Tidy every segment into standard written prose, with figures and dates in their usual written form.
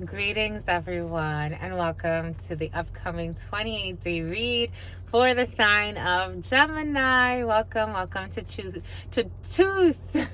Greetings, everyone, and welcome to the upcoming 28-day read for the sign of Gemini. Welcome to Tooth.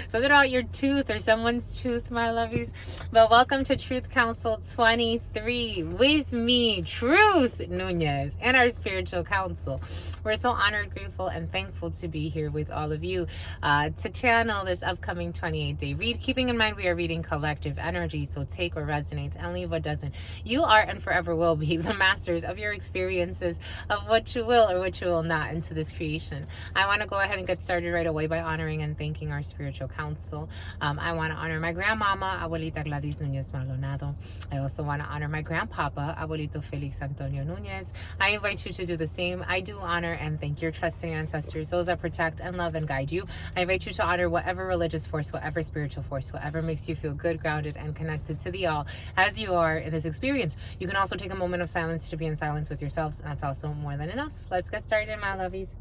Something about your tooth or someone's tooth, my lovies. But welcome to Truth Council 23 with me, Truth Nunez, and our spiritual council. We're so honored, grateful, and thankful to be here with all of you to channel this upcoming 28-day read. Keeping in mind we are reading collective energy, so take what resonates and leave what doesn't. You are and forever will be the masters of your experiences of what you will or what you will not into this creation. I want to go ahead and get started right away by honoring and thanking our spiritual council. I want to honor my grandmama, Abuelita Gladys Nunez Maldonado. I also want to honor my grandpapa, Abuelito Felix Antonio Nunez. I invite you to do the same. I do honor and thank your trusting ancestors, those that protect and love and guide you. I invite you to honor whatever religious force, whatever spiritual force, whatever makes you feel good, grounded, and connected to the all as you are in this experience. You can also take a moment of silence to be in silence with yourselves, and that's also more than enough. Let's get started, my lovies.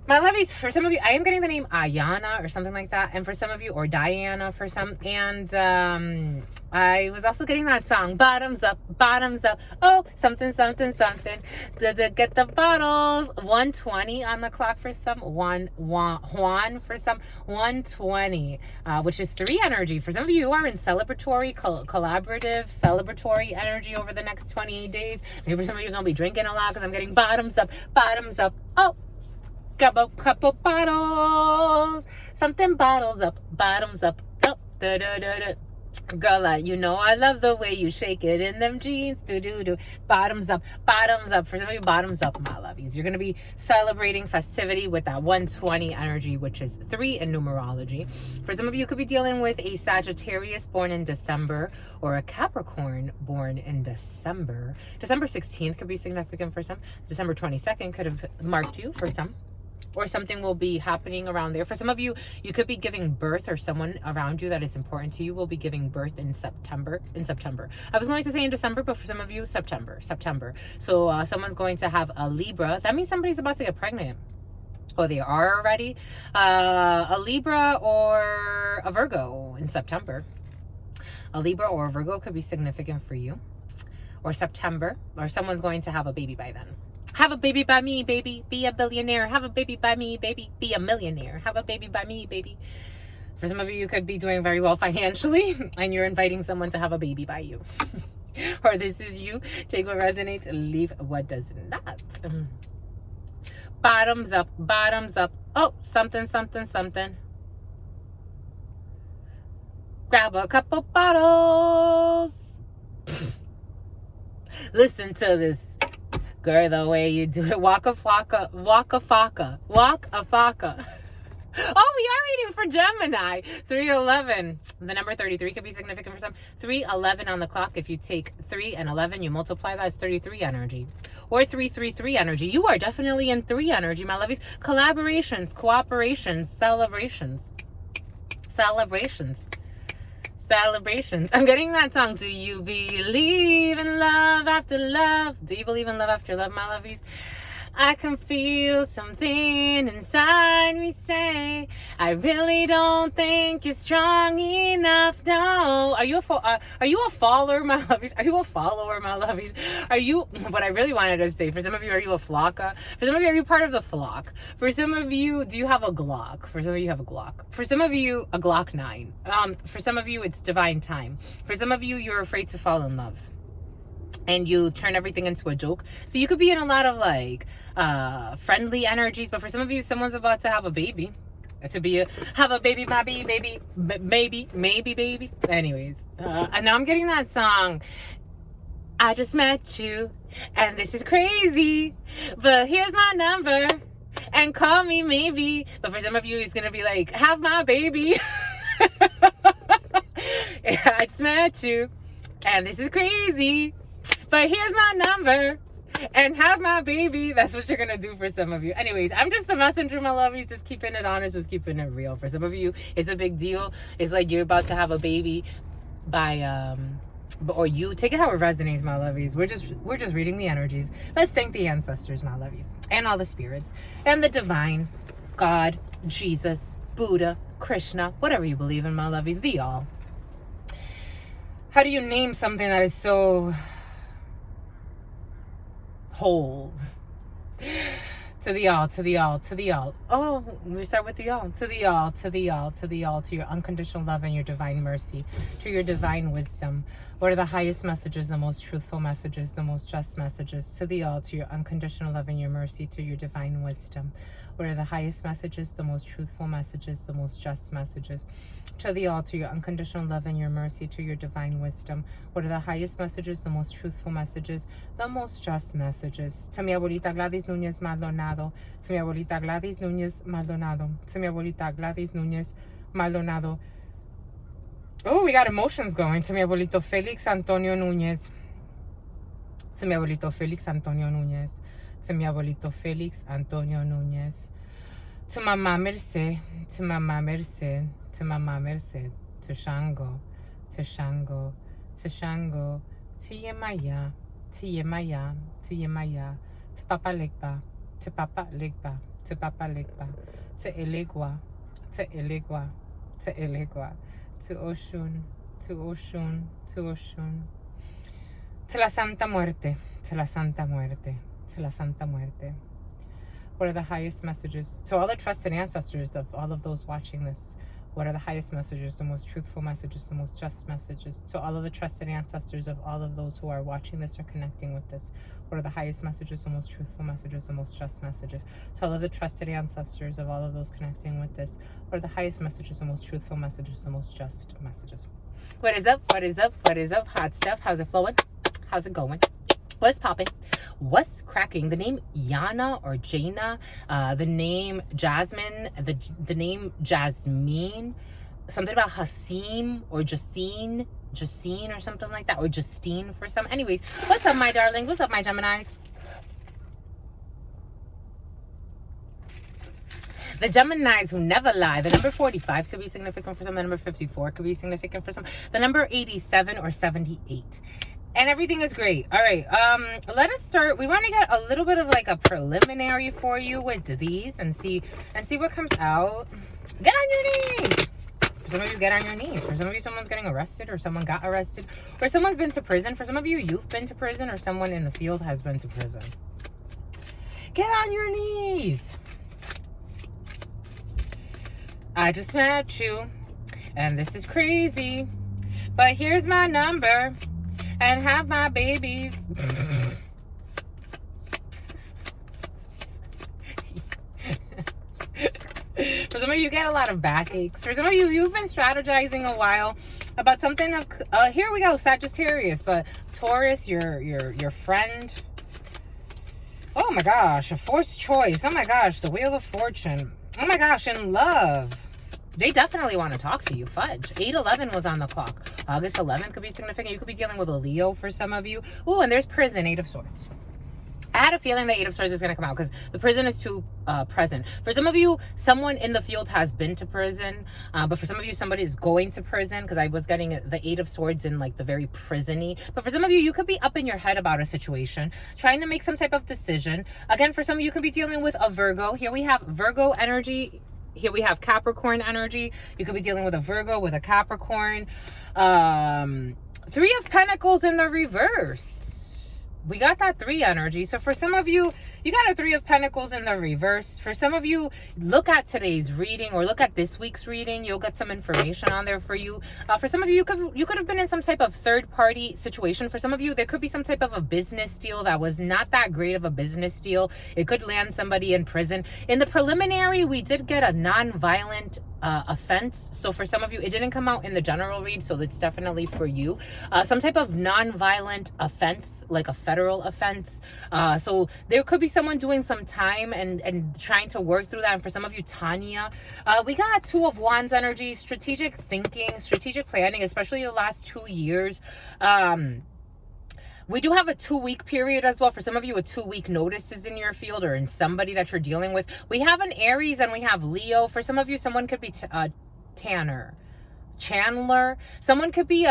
My lovies, for some of you, I am getting the name Ayana or something like that. And for some of you, or Diana for some. And I was also getting that song, bottoms up, oh, something. Get the bottles. 120 on the clock for some. Juan for some. 120, which is 3 energy. For some of you who are in celebratory, collaborative, celebratory energy over the next 28 days. Maybe for some of you, you're going to be drinking a lot because I'm getting bottoms up, oh. Couple bottles, something bottles up, bottoms up, oh, Girl, you know I love the way you shake it in them jeans, bottoms up. For some of you, bottoms up, my lovies. You're going to be celebrating festivity with that 120 energy, which is 3 in numerology. For some of you, could be dealing with a Sagittarius born in December or a Capricorn born in December. December 16th could be significant for some. December 22nd could have marked you for some. Or something will be happening around there. For some of you, you could be giving birth, or someone around you that is important to you will be giving birth in September. I was going to say in December, but for some of you, September. So someone's going to have a Libra. That means somebody's about to get pregnant. Or they are already. A Libra or a Virgo in September. A Libra or a Virgo could be significant for you. Or September. Or someone's going to have a baby by then. Have a baby by me, baby. Be a billionaire. Have a baby by me, baby. Be a millionaire. Have a baby by me, baby. For some of you, you could be doing very well financially, and you're inviting someone to have a baby by you. Or this is you. Take what resonates, leave what does not. Bottoms up. Oh, something. Grab a couple bottles. Listen to this. Girl, the way you do it. Waka. Oh, we are reading for Gemini. 311. The number 33 could be significant for some. 311 on the clock. If you take 3 and 11, you multiply that, it's 33 energy. Or 333 energy. You are definitely in 3 energy, my lovies. Collaborations, cooperations, celebrations. I'm getting that song. Do you believe in love after love? Do you believe in love after love, my lovies? I can feel something inside me say, I really don't think you're strong enough. No. Are you a follower, my lovies? Are you a follower, my lovies? Are you, what I really wanted to say, for some of you, are you a flocka? For some of you, are you part of the flock? For some of you, do you have a Glock? For some of you, have a Glock. For some of you, a Glock 9. For some of you, it's divine time. For some of you, you're afraid to fall in love. And you turn everything into a joke. So you could be in a lot of like friendly energies, but for some of you, someone's about to have a baby. Have a baby, my baby, maybe baby. Anyways, and now I'm getting that song. I just met you, and this is crazy, but here's my number, and call me maybe. But for some of you, it's gonna be like, have my baby. I just met you, and this is crazy, but here's my number, and have my baby. That's what you're gonna do for some of you. Anyways, I'm just the messenger, my lovies, just keeping it honest, just keeping it real. For some of you, it's a big deal. It's like you're about to have a baby by or you take it how it resonates, my lovies. We're just reading the energies. Let's thank the ancestors, my lovies, and all the spirits, and the divine, God, Jesus, Buddha, Krishna, whatever you believe in, my lovies, the all. how do you name something that is so whole? To the all, to the all, to the all. Oh, we start with the all. To the all, to the all, to the all, to your unconditional love and your divine mercy, to your divine wisdom. What are the highest messages, the most truthful messages, the most just messages? To the all, to your unconditional love and your mercy, to your divine wisdom. What are the highest messages, the most truthful messages, the most just messages? To the all, to your unconditional love and your mercy, to your divine wisdom. What are the highest messages, the most truthful messages, the most just messages? To mi abuelita Gladys Núñez Maldonado. To mi abuelita Gladys Núñez Maldonado. To mi abuelita Gladys Núñez Maldonado. Oh, we got emotions going. To mi abuelito Felix Antonio Núñez. To mi abuelito Felix Antonio Núñez. To mi abuelito Felix Antonio Núñez. To Mama Merced. To Mama Merced. To Mama Merced. To Shango. To Shango. To Shango. To Yemaya. To Yemaya. To Yemaya. To Papa Legba. To Papa Legba. To Papa Legba. To Elegua. To Elegua. To Elegua. To Oshun. To Oshun. To Oshun. To la Santa Muerte. To la Santa Muerte. To la Santa Muerte. What are the highest messages? To all the trusted ancestors of all of those watching this, what are the highest messages, the most truthful messages, the most just messages? To all of the trusted ancestors of all of those who are watching this or connecting with this, what are the highest messages, the most truthful messages, the most just messages? To all of the trusted ancestors of all of those connecting with this, what are the highest messages, the most truthful messages, the most just messages? What is up? What is up? What is up? Hot stuff. How's it flowing? How's it going? What's popping? What's cracking? The name Yana or Jaina, the name Jasmine, the name Jasmine, something about Hasim or Justine or something like that, or Justine for some. Anyways, what's up, my darling? What's up, my Geminis? The Geminis who never lie. The number 45 could be significant for some. The number 54 could be significant for some. The number 87 or 78. And everything is great. All right, let us start. We want to get a little bit of like a preliminary for you with these and see what comes out. Get on your knees. For some of you, get on your knees. For some of you, someone's getting arrested, or someone got arrested, or someone's been to prison. For some of you, you've been to prison, or someone in the field has been to prison. Get on your knees. I just met you, and this is crazy, but here's my number. And have my babies. For some of you, get a lot of backaches. For some of you, you've been strategizing a while about something. Here we go, Sagittarius. But Taurus, your friend. Oh my gosh, a forced choice. Oh my gosh, the Wheel of Fortune. Oh my gosh, in love. They definitely want to talk to you. Fudge. 8/11 was on the clock. August 11th could be significant. You could be dealing with a Leo for some of you. Oh, and there's prison, 8 of Swords. I had a feeling that 8 of Swords is going to come out because the prison is too present. For some of you, someone in the field has been to prison. But for some of you, somebody is going to prison, because I was getting the 8 of Swords in like the very prison-y. But for some of you, you could be up in your head about a situation, trying to make some type of decision. Again, for some of you, could be dealing with a Virgo. Here we have Virgo energy. Here we have Capricorn energy. You could be dealing with a Virgo, with a Capricorn. 3 of Pentacles in the reverse. We got that 3 energy. So for some of you, you got a 3 of Pentacles in the reverse. For some of you, look at today's reading or look at this week's reading. You'll get some information on there for you. For some of you, you could have been in some type of third-party situation. For some of you, there could be some type of a business deal that was not that great of a business deal. It could land somebody in prison. In the preliminary, we did get a non-violent offense. So for some of you, it didn't come out in the general read, so it's definitely for you. Some type of non-violent offense, like a federal offense. So there could be someone doing some time and trying to work through that. And for some of you, Tanya, we got 2 of Wands energy, strategic thinking, strategic planning, especially the last 2 years. We do have a 2-week period as well. For some of you, a 2-week notice is in your field or in somebody that you're dealing with. We have an Aries and we have Leo. For some of you, someone could be Tanner. Chandler. Someone could be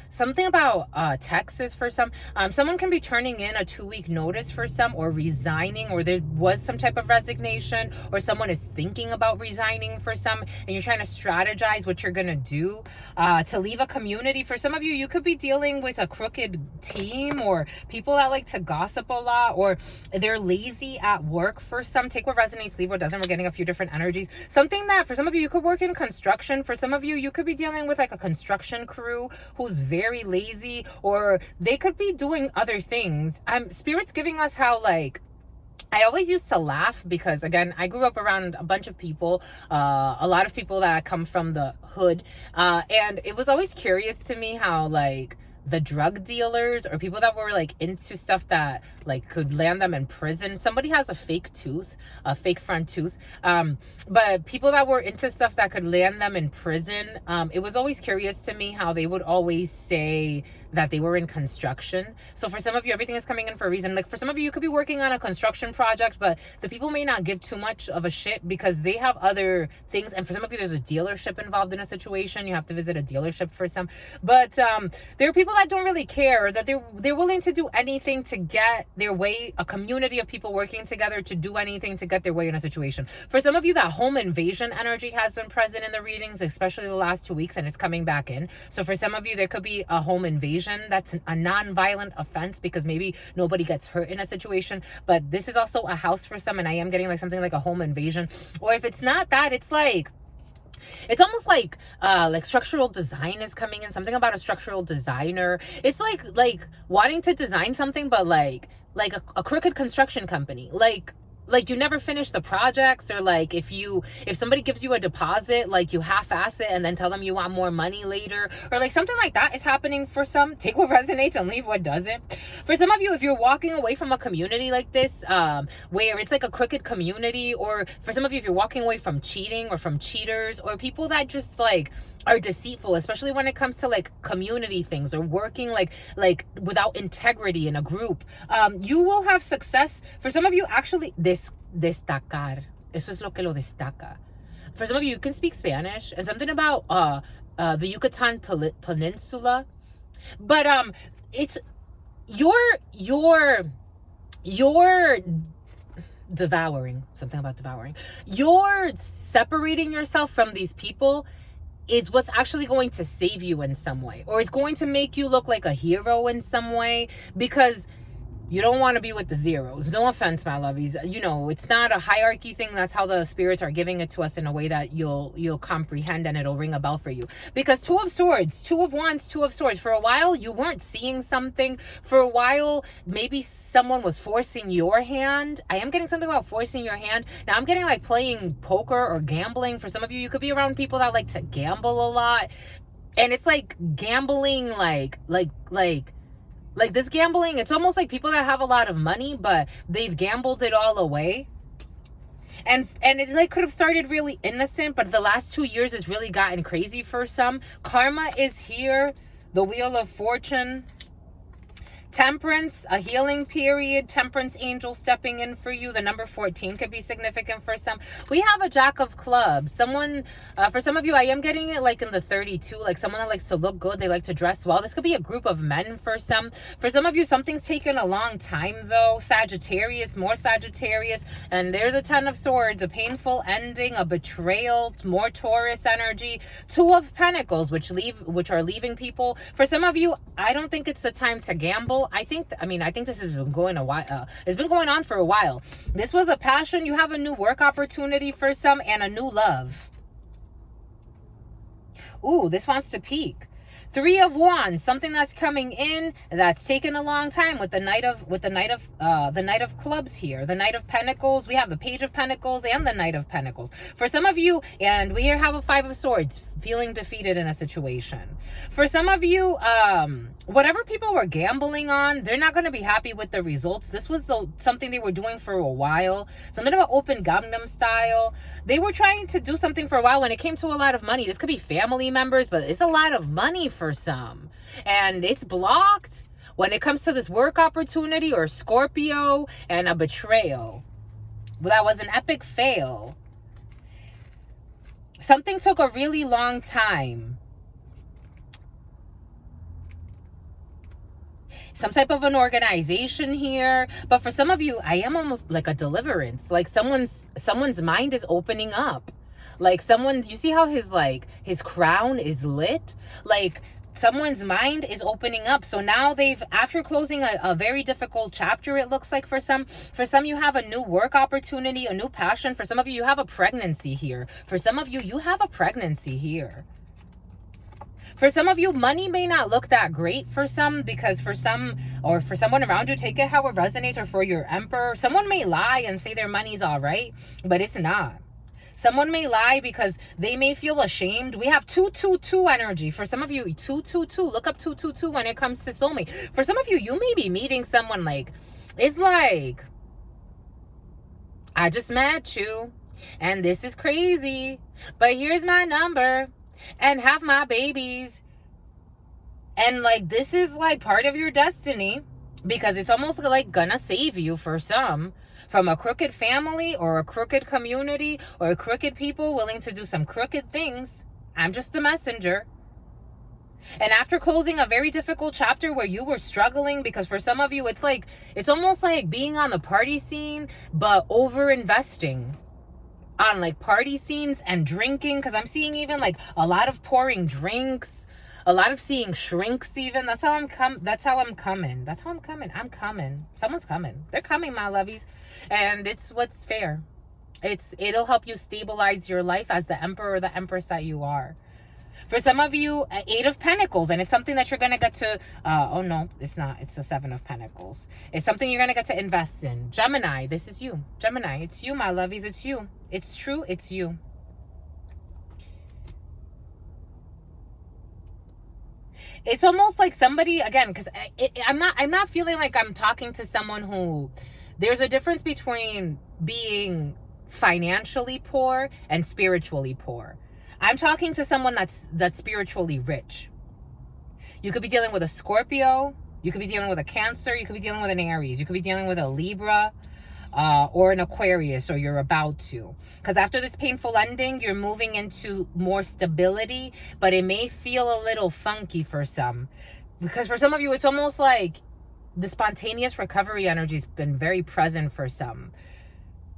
something about Texas for some. Someone can be turning in a 2-week notice for some, or resigning, or there was some type of resignation, or someone is thinking about resigning for some, and you're trying to strategize what you're gonna do to leave a community. For some of you, you could be dealing with a crooked team, or people that like to gossip a lot, or they're lazy at work for some. Take what resonates, leave what doesn't. We're getting a few different energies. Something that for some of you, you could work in construction. For some of you, you could be dealing with like a construction crew who's very lazy, or they could be doing other things. Spirit's giving us how, like, I always used to laugh because, again, I grew up around a bunch of people, a lot of people that come from the hood, and it was always curious to me how, like, the drug dealers or people that were like into stuff that like could land them in prison. Somebody has a fake tooth, a fake front tooth. But people that were into stuff that could land them in prison, it was always curious to me how they would always say that they were in construction. So for some of you, everything is coming in for a reason. Like for some of you, you could be working on a construction project, but the people may not give too much of a shit because they have other things. And for some of you, there's a dealership involved in a situation. You have to visit a dealership for some. But there are people that don't really care, that they're willing to do anything to get their way, a community of people working together to do anything to get their way in a situation. For some of you, that home invasion energy has been present in the readings, especially the last 2 weeks, and it's coming back in. So for some of you, there could be a home invasion. That's a non-violent offense because maybe nobody gets hurt in a situation, but this is also a house for some, and I am getting like something like a home invasion. Or if it's not that, it's like, it's almost like structural design is coming in, something about a structural designer. It's like wanting to design something, but like a crooked construction company, like you never finish the projects, or like if somebody gives you a deposit, like you half-ass it and then tell them you want more money later, or like something like that is happening for some. Take what resonates and leave what doesn't. For some of you, if you're walking away from a community like this, where it's like a crooked community, or for some of you, if you're walking away from cheating or from cheaters or people that just like are deceitful, especially when it comes to like community things or working like without integrity in a group, you will have success. For some of you, actually, destacar. Eso es lo que lo destaca. For some of you, you can speak Spanish, and something about the Yucatan Peninsula, but it's you're devouring, something about devouring. You're separating yourself from these people is what's actually going to save you in some way, or it's going to make you look like a hero in some way, because you don't want to be with the zeros. No offense, my lovies. You know, it's not a hierarchy thing. That's how the spirits are giving it to us in a way that you'll comprehend, and it'll ring a bell for you. Because 2 of Swords, 2 of Wands, 2 of Swords. For a while, you weren't seeing something. For a while, maybe someone was forcing your hand. I am getting something about forcing your hand. Now, I'm getting like playing poker or gambling. For some of you, you could be around people that like to gamble a lot. And it's like gambling, like this gambling, it's almost like people that have a lot of money, but they've gambled it all away. And it like could have started really innocent, but the last 2 years has really gotten crazy for some. Karma is here. The Wheel of Fortune. Temperance, a healing period. Temperance angel stepping in for you. The number 14 could be significant for some. We have a Jack of Clubs. Someone, for some of you, I am getting it like in the 32, like someone that likes to look good. They like to dress well. This could be a group of men for some. For some of you, something's taken a long time though. Sagittarius, more Sagittarius. And there's a 10 of Swords, a painful ending, a betrayal, more Taurus energy. 2 of Pentacles, which are leaving people. For some of you, I don't think it's the time to gamble. I think this has been going a while. It's been going on for a while. This was a passion. You have a new work opportunity for some, and a new love. Ooh, this wants to peak. 3 of Wands, something that's coming in that's taken a long time with the Knight of Clubs here. The Knight of Pentacles. We have the Page of Pentacles and the Knight of Pentacles. For some of you, and we here have a 5 of Swords, feeling defeated in a situation. For some of you, whatever people were gambling on, they're not going to be happy with the results. This was something they were doing for a while. Something about open Gangnam style. They were trying to do something for a while when it came to a lot of money. This could be family members, but it's a lot of money for some. And it's blocked when it comes to this work opportunity, or Scorpio, and a betrayal. Well, that was an epic fail. Something took a really long time. some type of an organization here. But for some of you, I am almost like a deliverance. Like someone's mind is opening up. Like you see how his crown is lit? Like someone's mind is opening up. So now after closing a very difficult chapter, it looks like for some you have a new work opportunity, a new passion. For some of you have a pregnancy here. For some of you have a pregnancy here. For some of you, money may not look that great for some, because for someone around you, take it how it resonates. Or for your emperor, someone may lie and say their money's all right, but it's not. Someone may lie because they may feel ashamed. We have 222 energy. For some of you, 222. Look up 222 when it comes to soulmate. For some of you, you may be meeting someone it's like, I just met you and this is crazy, but here's my number and have my babies. And this is part of your destiny, because it's almost gonna save you for some, from a crooked family or a crooked community or crooked people willing to do some crooked things. I'm just the messenger. And after closing a very difficult chapter where you were struggling, because for some of you, it's almost like being on the party scene, but over investing on party scenes and drinking. Because I'm seeing even a lot of pouring drinks, a lot of seeing shrinks even. That's how I'm coming. I'm coming. Someone's coming. They're coming, my lovies. And it's what's fair. It'll help you stabilize your life as the emperor or the empress that you are. For some of you, 8 of Pentacles, and it's something that you're going to get to, oh no, it's not. It's the 7 of Pentacles. It's something you're going to get to invest in. Gemini, this is you. Gemini, it's you, my lovies. It's you. It's true. It's you. It's almost like somebody, again, because I'm not feeling like I'm talking to someone who, there's a difference between being financially poor and spiritually poor. I'm talking to someone that's spiritually rich. You could be dealing with a Scorpio. You could be dealing with a Cancer. You could be dealing with an Aries. You could be dealing with a Libra or an Aquarius, or you're about to. Because after this painful ending, you're moving into more stability, but it may feel a little funky for some. Because for some of you, it's almost like the spontaneous recovery energy has been very present for some.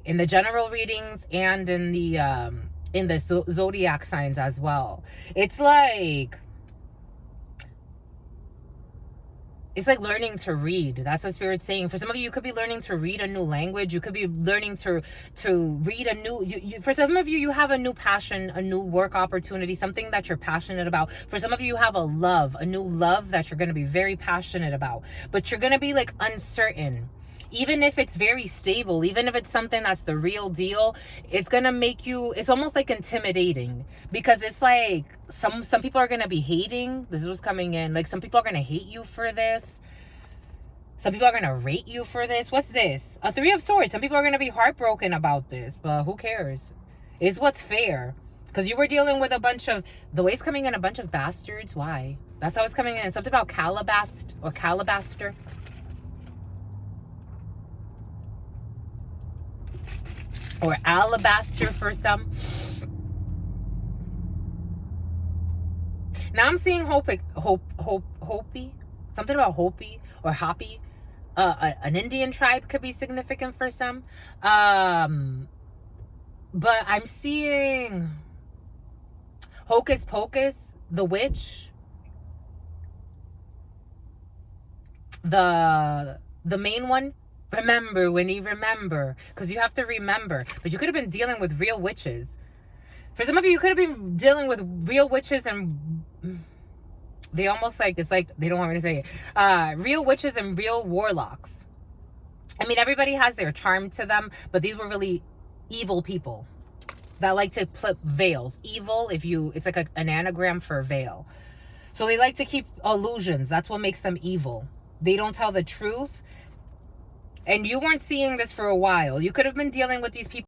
In the general readings and in the zodiac signs as well. It's like learning to read. That's what Spirit's saying. For some of you, you could be learning to read a new language. You could be learning to read a new, for some of you, you have a new passion, a new work opportunity, something that you're passionate about. For some of you, you have a new love that you're going to be very passionate about, but you're going to be uncertain. Even if it's very stable, even if it's something that's the real deal, it's going to make you, it's almost intimidating, because it's some people are going to be hating. This is what's coming in. Some people are going to hate you for this. Some people are going to rate you for this. What's this? A 3 of Swords. Some people are going to be heartbroken about this, but who cares? It's what's fair. Because you were dealing with the way it's coming in, a bunch of bastards. Why? That's how it's coming in. Something about calabast or calabaster. Or alabaster for some. Now I'm seeing Hopi. Something about Hopi or Hopi. An Indian tribe could be significant for some. But I'm seeing Hocus Pocus, the witch. The main one. Remember, Winnie, remember. Because you have to remember. But you could have been dealing with real witches. For some of you, you could have been dealing with real witches, and they almost it's they don't want me to say it. Real witches and real warlocks. I mean, everybody has their charm to them, but these were really evil people that like to put veils. Evil, it's like an anagram for veil. So they like to keep illusions. That's what makes them evil. They don't tell the truth. And you weren't seeing this for a while. You could have been dealing with these people